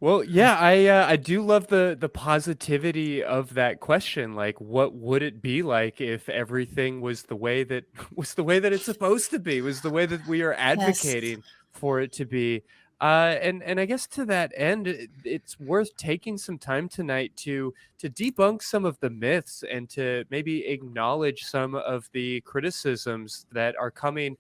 Well, yeah, I do love the positivity of that question. Like, what would it be like if everything was the way that was the way that it's supposed to be, was the way that we are Yes. advocating for it to be? And I guess to that end, it's worth taking some time tonight to debunk some of the myths and to maybe acknowledge some of the criticisms that are coming,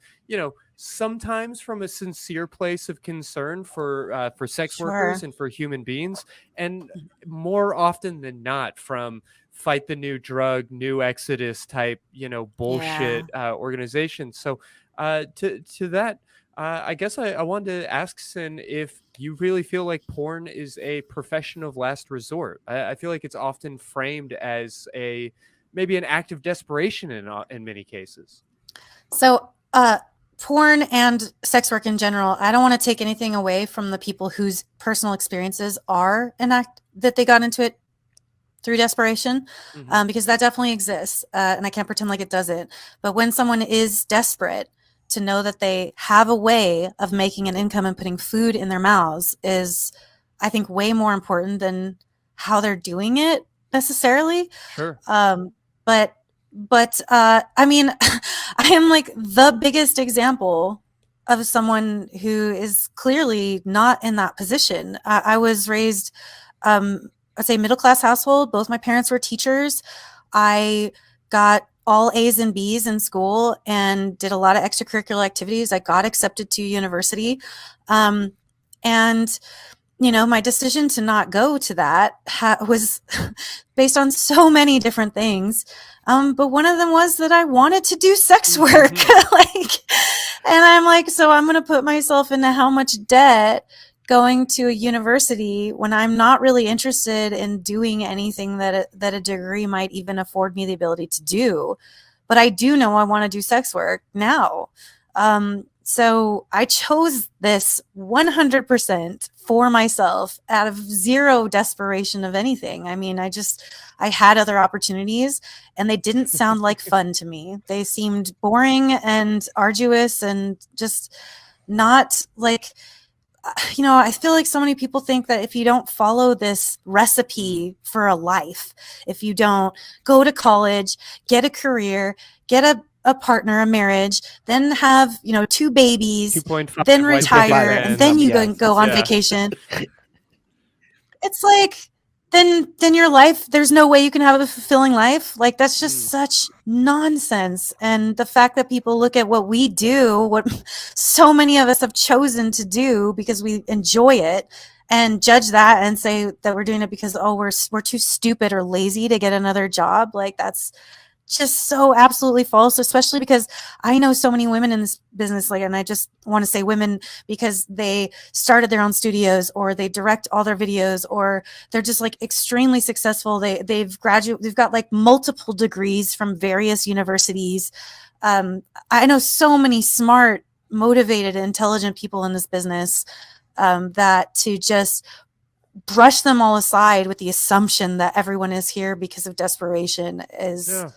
sometimes from a sincere place of concern for sex workers Sure. and for human beings, and more often than not from fight the new drug, new exodus type, Yeah. bullshit organizations. So to that, I guess I wanted to ask Sin if you really feel like porn is a profession of last resort. I feel like it's often framed as a maybe an act of desperation in many cases. So, porn and sex work in general, I don't want to take anything away from the people whose personal experiences are an act that they got into it through desperation, Hmm. because that definitely exists, and I can't pretend like it doesn't. But when someone is desperate, to know that they have a way of making an income and putting food in their mouths is, I think, way more important than how they're doing it necessarily. Sure. Um, but I mean, I am like the biggest example of someone who is clearly not in that position. I was raised, I'd say middle class household. Both my parents were teachers. I got all A's and B's in school and did a lot of extracurricular activities. I got accepted to university. Um, and my decision to not go to that was based on so many different things. But one of them was that I wanted to do sex work. Hmm. Like, and I'm like, so I'm going to put myself into how much debt going to a university when I'm not really interested in doing anything that a degree might even afford me the ability to do. But I do know I want to do sex work now. So I chose this 100% for myself out of zero desperation of anything. I mean, I had other opportunities and they didn't sound like fun to me. They seemed boring and arduous and just not like, I feel like so many people think that if you don't follow this Hmm. recipe for a life, if you don't go to college, get a career, get a partner, a marriage, then have, two babies, then 2.5 lifespan retire, 2.5. and then plans. you Yes. go on Yeah. vacation, it's like then your life, there's no way you can have a fulfilling life. Like that's just Mm. such nonsense. And the fact that people look at what we do, what so many of us have chosen to do because we enjoy it, and judge that and say that we're doing it because we're too stupid or lazy to get another job, like that's just so absolutely false, especially because I know so many women in this business, like, and I just want to say women because they started their own studios or they direct all their videos or they're just like extremely successful. They've got like multiple degrees from various universities. I know so many smart, motivated, intelligent people in this business, that to just brush them all aside with the assumption that everyone is here because of desperation is Yeah.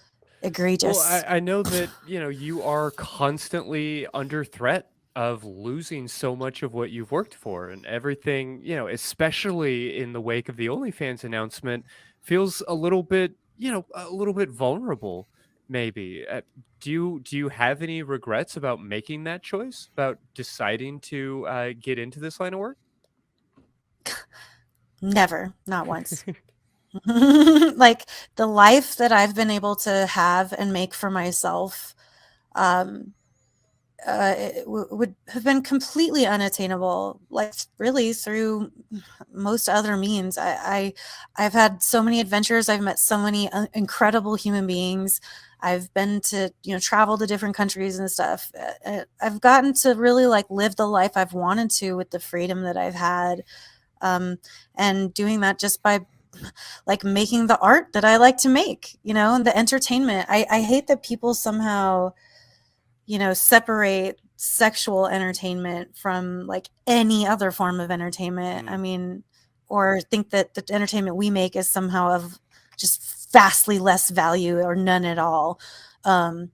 Well, egregious. I know that, you are constantly under threat of losing so much of what you've worked for, and everything, especially in the wake of the OnlyFans announcement, feels a little bit vulnerable, maybe. Do you have any regrets about making that choice, about deciding to get into this line of work? Never, not once. Like the life that I've been able to have and make for myself, um, would have been completely unattainable, like really through most other means. I've had so many adventures. I've met so many incredible human beings. I've been to, travel to different countries and stuff. I've gotten to really like live the life I've wanted to with the freedom that I've had. Um, and doing that just by like making the art that I like to make, and the entertainment. I hate that people somehow, separate sexual entertainment from like any other form of entertainment. I Mm. mean, or think that the entertainment we make is somehow of just vastly less value or none at all. Um,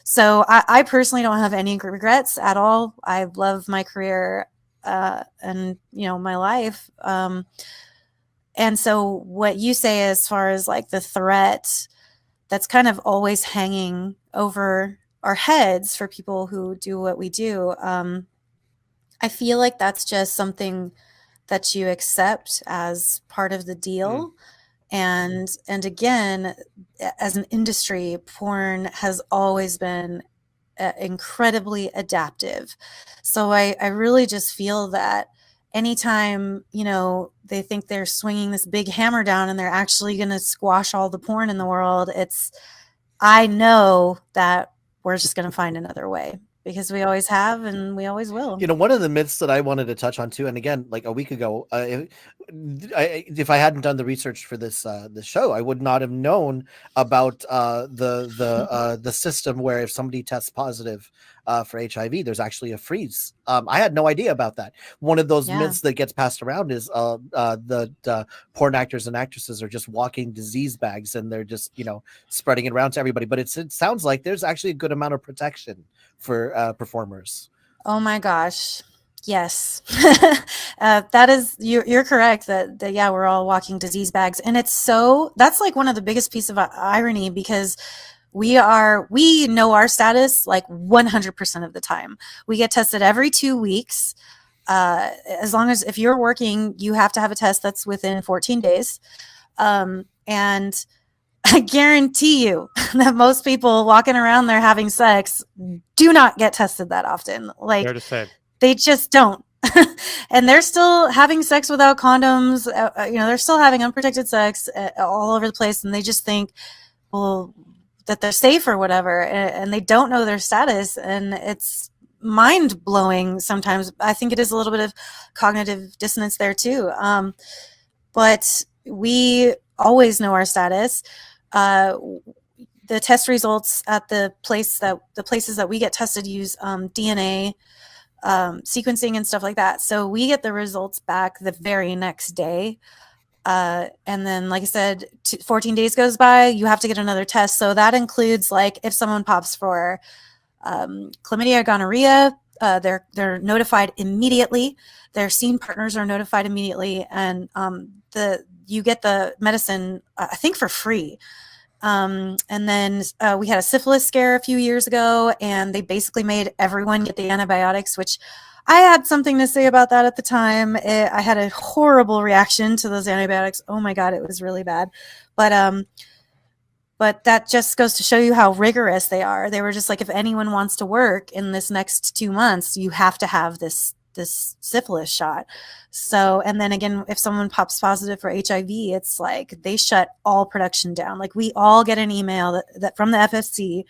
so I personally don't have any regrets at all. I love my career. and my life. And so what you say as far as like the threat that's kind of always hanging over our heads for people who do what we do, I feel like that's just something that you accept as part of the Mm. deal. And again, as an industry, porn has always been incredibly adaptive. So I really just feel that anytime, they think they're swinging this big hammer down and they're actually going to squash all the porn in the world, I know that we're just going to find another way, because we always have and we always will. One of the myths that I wanted to touch on too, and again, like a week ago, if I hadn't done the research for this show, I would not have known about the system where if somebody tests positive for HIV, there's actually a freeze. I had no idea about that. One of those myths that gets passed around is the porn actors and actresses are just walking disease bags and they're just spreading it around to everybody. But it sounds like there's actually a good amount of protection for performers. Oh my gosh. Yes. That is, you're correct that yeah, we're all walking disease bags. And that's like one of the biggest piece of irony, because we know our status like 100% of the time. We get tested every 2 weeks. As long as if you're working, you have to have a test that's within 14 days. And I guarantee you that most people walking around there having sex do not get tested that often. Like, Fair to say. They just don't. And they're still having sex without condoms. They're still having unprotected sex all over the place. And they just think, well, that they're safe or whatever. And they don't know their status. And it's mind blowing sometimes. I think it is a little bit of cognitive dissonance there too. But we always know our status. The test results at the places that we get tested use DNA sequencing and stuff like that. So we get the results back the very next day. And then, like I said, 14 days goes by, you have to get another test. So that includes like if someone pops for chlamydia, gonorrhea, they're notified immediately. Their scene partners are notified immediately, and you get the medicine, I think, for free. And then we had a syphilis scare a few years ago, and they basically made everyone get the antibiotics, which I had something to say about that at the time. I had a horrible reaction to those antibiotics. Oh my God, it was really bad. But that just goes to show you how rigorous they are. They were just like, if anyone wants to work in this next 2 months, you have to have this syphilis shot. So, and then again, if someone pops positive for HIV, it's like they shut all production down. Like we all get an email that from the FFC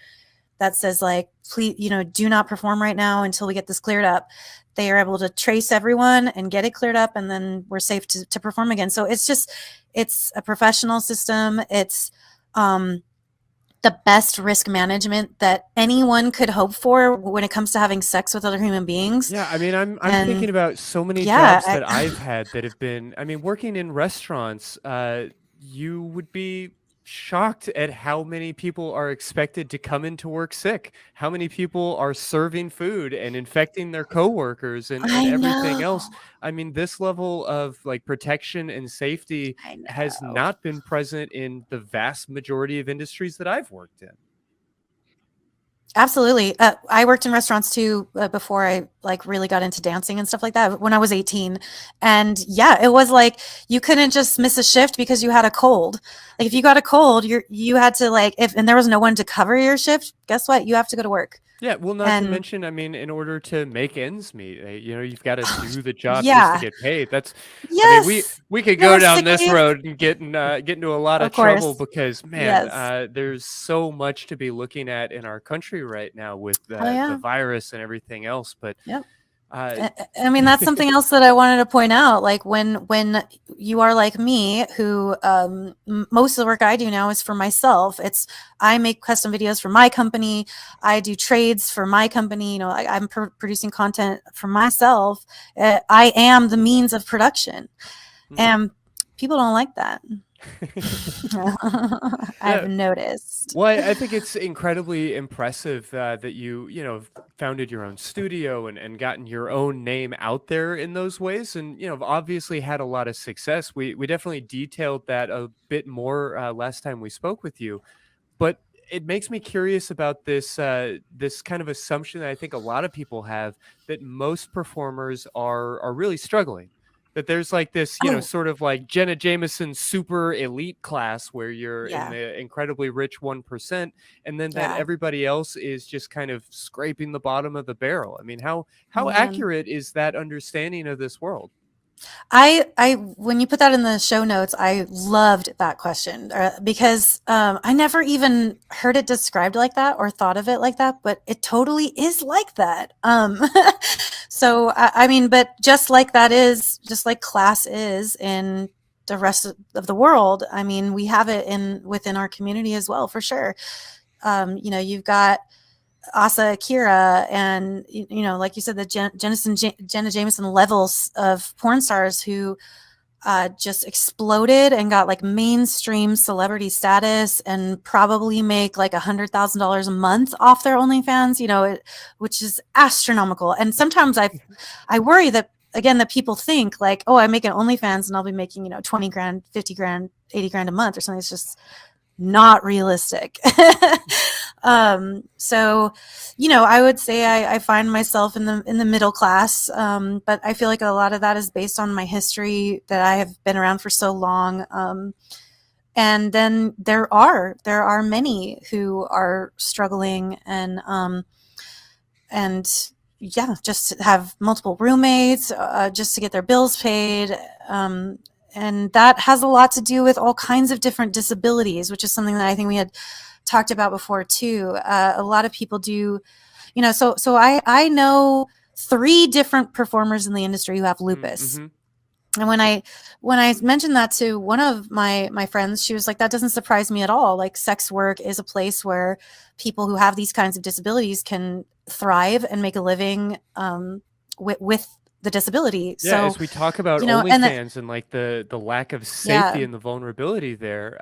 that says like, please, do not perform right now until we get this cleared up. They are able to trace everyone and get it cleared up, and then we're safe to perform again. So it's a professional system. It's the best risk management that anyone could hope for when it comes to having sex with other human beings. Yeah, I mean, I'm thinking about so many jobs that I've had that have been, I mean, working in restaurants, you would be shocked at how many people are expected to come into work sick, how many people are serving food and infecting their coworkers and everything else. I mean, this level of like protection and safety has not been present in the vast majority of industries that I've worked in. Absolutely. I worked in restaurants too before I like really got into dancing and stuff like that when I was 18. And yeah, it was like you couldn't just miss a shift because you had a cold. Like if you got a cold, you had to like and there was no one to cover your shift, guess what? You have to go to work. Yeah, well, not to mention, I mean, in order to make ends meet, you've got to do the job just to get paid. That's, I mean, we could go down this road and get into a lot of trouble because, man, there's so much to be looking at in our country right now with the virus and everything else. But I mean, that's something else that I wanted to point out. Like when you are like me, who most of the work I do now is for myself. I make custom videos for my company. I do trades for my company. I'm producing content for myself. I am the means of production, and people don't like that. I've Yeah. noticed. Well, I think it's incredibly impressive that you know, founded your own studio and gotten your own name out there in those ways, and you know, have obviously had a lot of success. We definitely detailed that a bit more last time we spoke with you, but it makes me curious about this kind of assumption that I think a lot of people have, that most performers are really struggling. That there's like this, you know, Oh, sort of like Jenna Jameson super elite class where you're in yeah, the incredibly rich 1%, and then that yeah, everybody else is just kind of scraping the bottom of the barrel. I mean, how man. accurate is that understanding of this world? When you put that in the show notes, I loved that question because I never even heard it described like that or thought of it like that, but it totally is like that. So I mean, but just like that is, just like class is in the rest of the world. I mean, we have it within our community as well, for sure. You know, you've got Asa Akira and you know, like you said, the Jenna Jameson levels of porn stars who just exploded and got like mainstream celebrity status and probably make like $100,000 a month off their OnlyFans, you know, which is astronomical. And sometimes I worry that, again, that people think like, oh, I make an OnlyFans and I'll be making, you know, 20 grand, 50 grand, 80 grand a month or something. It's just not realistic. So, you know, I would say I find myself in the middle class, but I feel like a lot of that is based on my history that I have been around for so long. And then there are many who are struggling and yeah, just have multiple roommates, just to get their bills paid. And that has a lot to do with all kinds of different disabilities, which is something that I think we had talked about before too. A lot of people do, you know, so I know 3 different performers in the industry who have lupus. Mm-hmm. And when I mentioned that to one of my friends, she was like, that doesn't surprise me at all. Like, sex work is a place where people who have these kinds of disabilities can thrive and make a living with the disability. Yeah, So, as we talk about you know, and OnlyFans and like the lack of yeah, safety and the vulnerability there,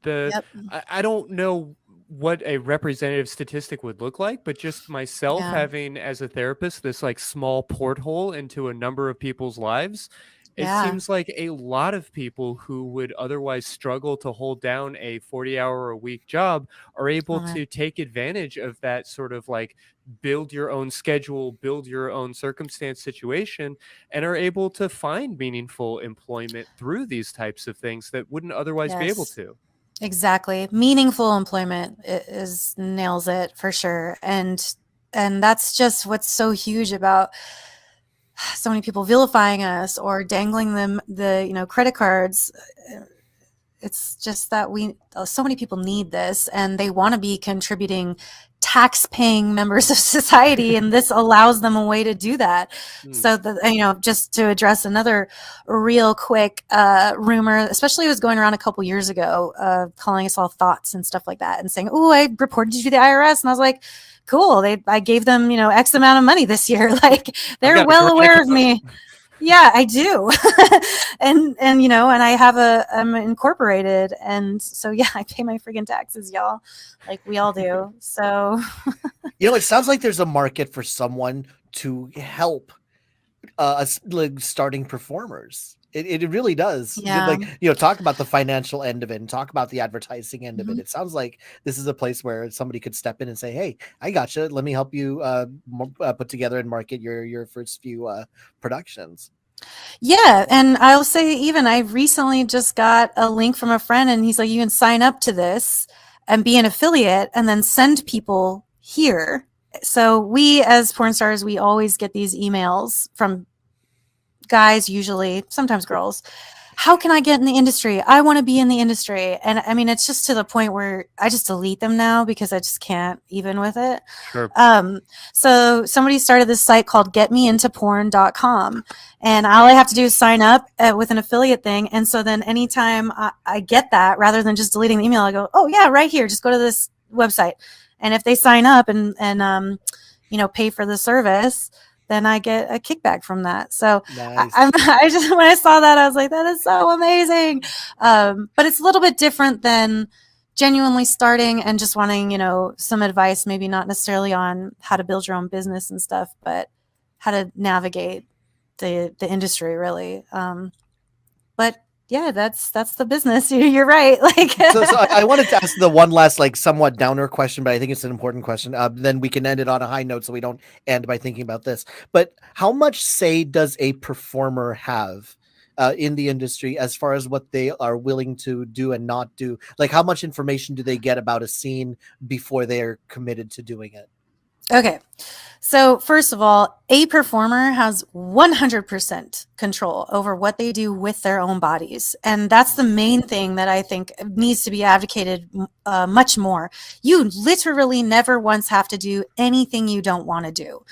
yep, I don't know what a representative statistic would look like, but just myself yeah, having as a therapist this like small porthole into a number of people's lives, it yeah, seems like a lot of people who would otherwise struggle to hold down a 40-hour-a-week job are able uh, to take advantage of that sort of like build your own schedule, build your own circumstance situation, and are able to find meaningful employment through these types of things that wouldn't otherwise be able yes. to. Exactly. Meaningful employment is nails it for sure. And that's just what's so huge about so many people vilifying us or dangling them the, you know, credit cards. It's just that so many people need this and they want to be contributing tax paying members of society, and this allows them a way to do that. Hmm. So that, you know, just to address another real quick rumor, especially, it was going around a couple years ago, calling us all thoughts and stuff like that, and saying, oh, I reported you to the IRS. And I was like, cool, I gave them, you know, X amount of money this year. Like, I've they're got a well great aware of account. me. Yeah, I do. And you know, and I'm incorporated, and so yeah, I pay my freaking taxes, y'all, like we all do. So You know, it sounds like there's a market for someone to help like starting performers. It really does. yeah. Like, you know, talk about the financial end of it and talk about the advertising end of it. Mhm. It sounds like this is a place where somebody could step in and say, "Hey, I gotcha. Let me help you put together and market your first few productions." Yeah, and I'll say, even I recently just got a link from a friend, and he's like, you can sign up to this and be an affiliate and then send people here. So we, as porn stars, we always get these emails from guys, usually, sometimes girls. How can I get in the industry? I want to be in the industry. And I mean, it's just to the point where I just delete them now because I just can't even with it. Sure. Um, so somebody started this site called getmeintoporn.com, and all I have to do is sign up with an affiliate thing. And so then anytime I get that, rather than just deleting the email, I go, oh yeah, right here, just go to this website. And if they sign up and you know, pay for the service, then I get a kickback from that. So Nice. I just, when I saw that, I was like, that is so amazing. But it's a little bit different than genuinely starting and just wanting, you know, some advice, maybe not necessarily on how to build your own business and stuff, but how to navigate the industry, really. But yeah, that's the business. You're right. Like, So I wanted to ask the one last, like, somewhat downer question, but I think it's an important question. Then we can end it on a high note, so we don't end by thinking about this. But how much say does a performer have in the industry as far as what they are willing to do and not do? Like, how much information do they get about a scene before they are committed to doing it? okay. So first of all, a performer has 100% control over what they do with their own bodies. And that's the main thing that I think needs to be advocated much more. You literally never once have to do anything you don't want to do.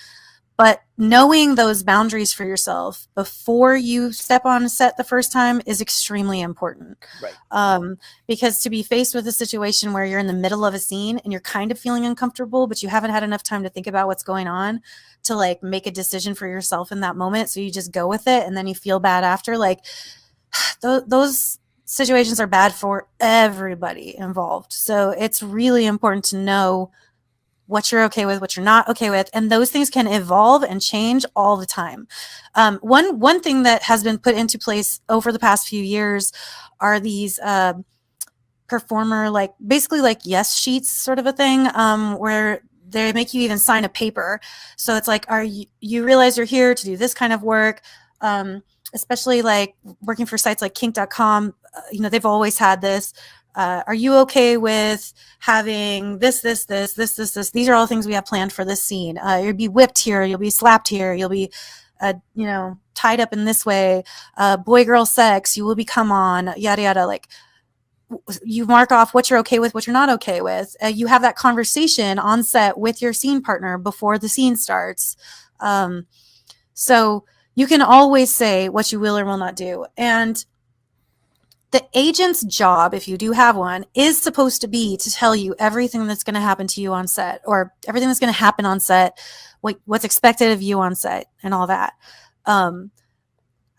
But knowing those boundaries for yourself before you step on set the first time is extremely important. Right. Because to be faced with a situation where you're in the middle of a scene and you're kind of feeling uncomfortable, but you haven't had enough time to think about what's going on to like make a decision for yourself in that moment. So you just go with it and then you feel bad after. Like those situations are bad for everybody involved. So it's really important to know what you're okay with, what you're not okay with, and those things can evolve and change all the time. One thing that has been put into place over the past few years are these performer, like basically like yes sheets sort of a thing, where they make you even sign a paper. So it's like, are you realize you're here to do this kind of work? Especially like working for sites like kink.com, you know, they've always had this. Are you okay with having this? These are all things we have planned for this scene. You'll be whipped here. You'll be slapped here. You'll be, you know, tied up in this way. Boy-girl sex. You will be come on. Yada yada. Like, you mark off what you're okay with, what you're not okay with. You have that conversation on set with your scene partner before the scene starts. So you can always say what you will or will not do. And the agent's job, if you do have one, is supposed to be to tell you everything that's going to happen to you on set, or everything that's going to happen on set, what's expected of you on set, and all that. I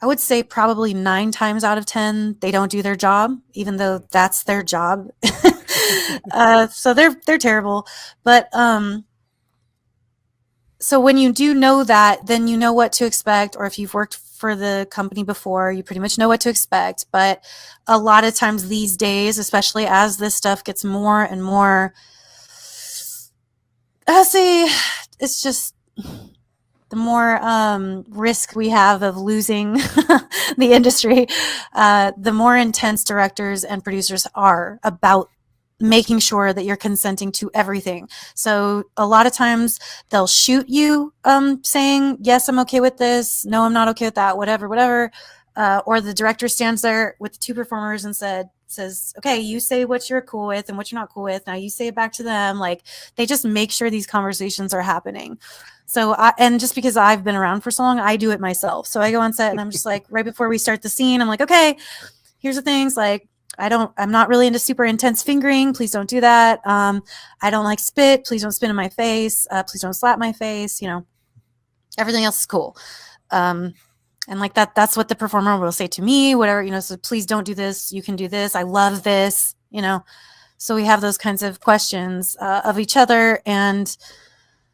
would say probably 9 times out of 10, they don't do their job, even though that's their job. So they're terrible. But so when you do know that, then you know what to expect, or if you've worked for the company before, you pretty much know what to expect. But a lot of times these days, especially as this stuff gets more and more, I say it's just the more risk we have of losing the industry, the more intense directors and producers are about making sure that you're consenting to everything. So a lot of times they'll shoot you saying, yes, I'm okay with this. No, I'm not okay with that, whatever. Or the director stands there with the 2 performers and says, okay, you say what you're cool with and what you're not cool with. Now you say it back to them. Like, they just make sure these conversations are happening. So, and just because I've been around for so long, I do it myself. So I go on set and I'm just like, right before we start the scene, I'm like, okay, here's the things. Like, I'm not really into super intense fingering. Please don't do that. I don't like spit. Please don't spit in my face. Please don't slap my face. You know, everything else is cool. And like that's what the performer will say to me, whatever, you know, so please don't do this. You can do this. I love this, you know? So we have those kinds of questions of each other. And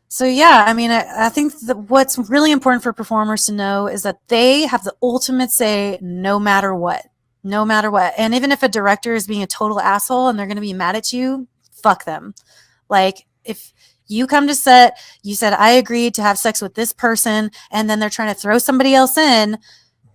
so, yeah, I mean, I think that what's really important for performers to know is that they have the ultimate say no matter what. No matter what. And even if a director is being a total asshole and they're going to be mad at you, fuck them. Like, if you come to set, you said, I agreed to have sex with this person, and then they're trying to throw somebody else in,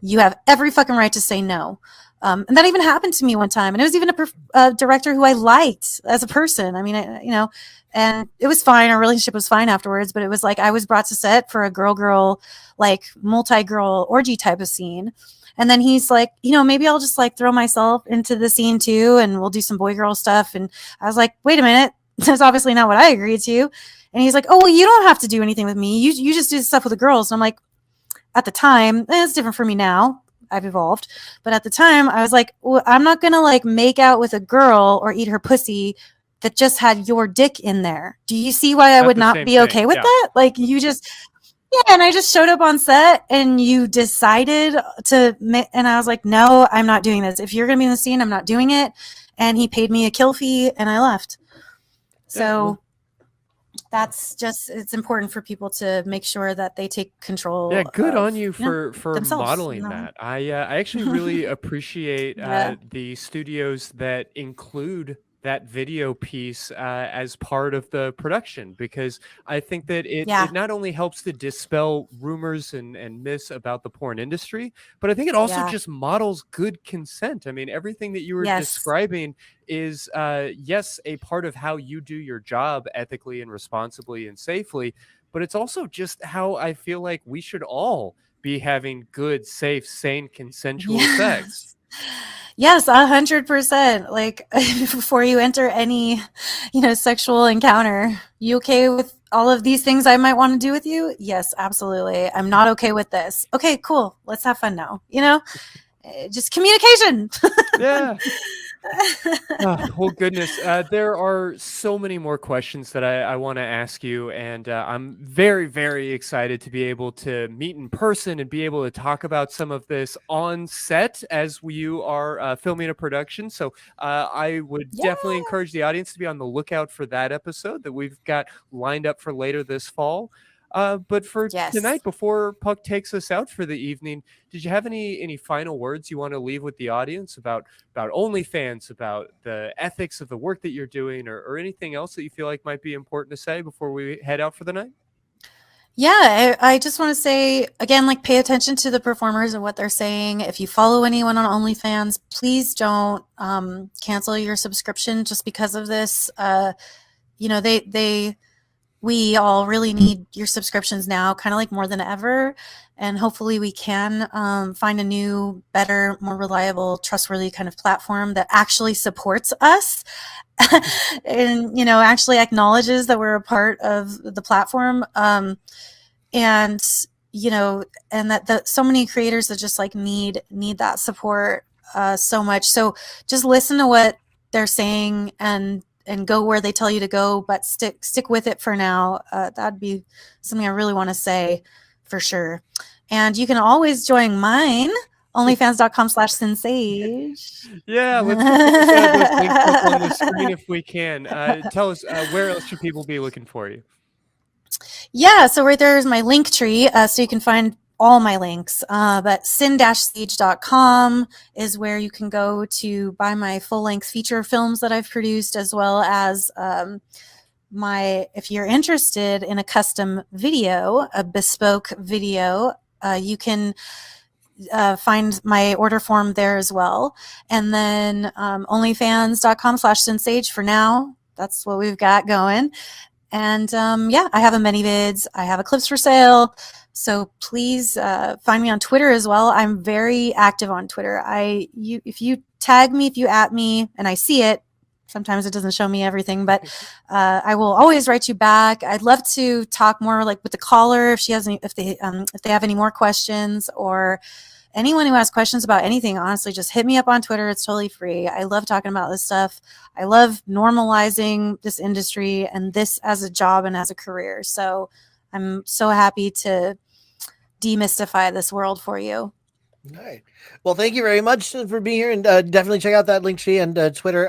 you have every fucking right to say no. And that even happened to me one time. And it was even a director who I liked as a person. I mean, you know, and it was fine. Our relationship was fine afterwards, but it was like I was brought to set for a girl, like multi-girl orgy type of scene. And then he's like, you know, maybe I'll just like throw myself into the scene too, and we'll do some boy girl stuff. And I was like, wait a minute, that's obviously not what I agreed to. And he's like, oh, well, you don't have to do anything with me. You just do stuff with the girls. And I'm like, at the time, it's different for me now. I've evolved. But at the time, I was like, well, I'm not going to like make out with a girl or eat her pussy that just had your dick in there. Do you see why I would not be okay with that? Like, you just... Yeah, and I just showed up on set, and you decided to, and I was like, no, I'm not doing this. If you're going to be in the scene, I'm not doing it. And he paid me a kill fee, and I left. So that's just, it's important for people to make sure that they take control. Yeah, good of, on you for themselves. modeling that. I actually really appreciate Yeah. the studios that include that video piece as part of the production, because I think that Yeah. it not only helps to dispel rumors and myths about the porn industry, but I think it also Yeah. just models good consent. I mean, everything that you were Yes. describing is yes, a part of how you do your job ethically and responsibly and safely, but it's also just how I feel like we should all be having good, safe, sane, consensual sex. Yes, 100%. Like before you enter any, sexual encounter, you okay with all of these things I might want to do with you? Yes, absolutely. I'm not okay with this. Okay, cool. Let's have fun now. Just communication. Yeah. Well, goodness, there are so many more questions that I want to ask you, and I'm very, very excited to be able to meet in person and be able to talk about some of this on set as you are filming a production. So I would definitely Yeah. encourage the audience to be on the lookout for that episode that we've got lined up for later this fall. But for Yes. tonight, before Puck takes us out for the evening, did you have any final words you want to leave with the audience about OnlyFans, about the ethics of the work that you're doing, or anything else that you feel like might be important to say before we head out for the night? Yeah, I just want to say again, like, pay attention to the performers and what they're saying. If you follow anyone on OnlyFans, please don't cancel your subscription just because of this. We all really need your subscriptions now, kind of like more than ever. And hopefully we can find a new, better, more reliable, trustworthy kind of platform that actually supports us and, actually acknowledges that we're a part of the platform. And, and that so many creators that just like need that support so much. So just listen to what they're saying and go where they tell you to go, but stick with it for now. That'd be something I really want to say for sure. And you can always join mine, onlyfans.com/sinsage. Yeah, let's get those links up on the screen if we can. Tell us, where else should people be looking for you? Yeah, so right there is my link tree, so you can find all my links. But sin-siege.com is where you can go to buy my full-length feature films that I've produced, as well as if you're interested in a custom video, a bespoke video, you can find my order form there as well. And then onlyfans.com/sinsage for now. That's what we've got going. And I have a ManyVids. I have a clips for sale. So please find me on Twitter as well. I'm very active on Twitter. If you tag me, if you at me, and I see it, sometimes it doesn't show me everything, but I will always write you back. I'd love to talk more, like with the caller, if they have any more questions, or anyone who has questions about anything. Honestly, just hit me up on Twitter. It's totally free. I love talking about this stuff. I love normalizing this industry and this as a job and as a career. So I'm so happy to demystify this world for you. All right. Well, thank you very much for being here, and definitely check out that link tree and Twitter.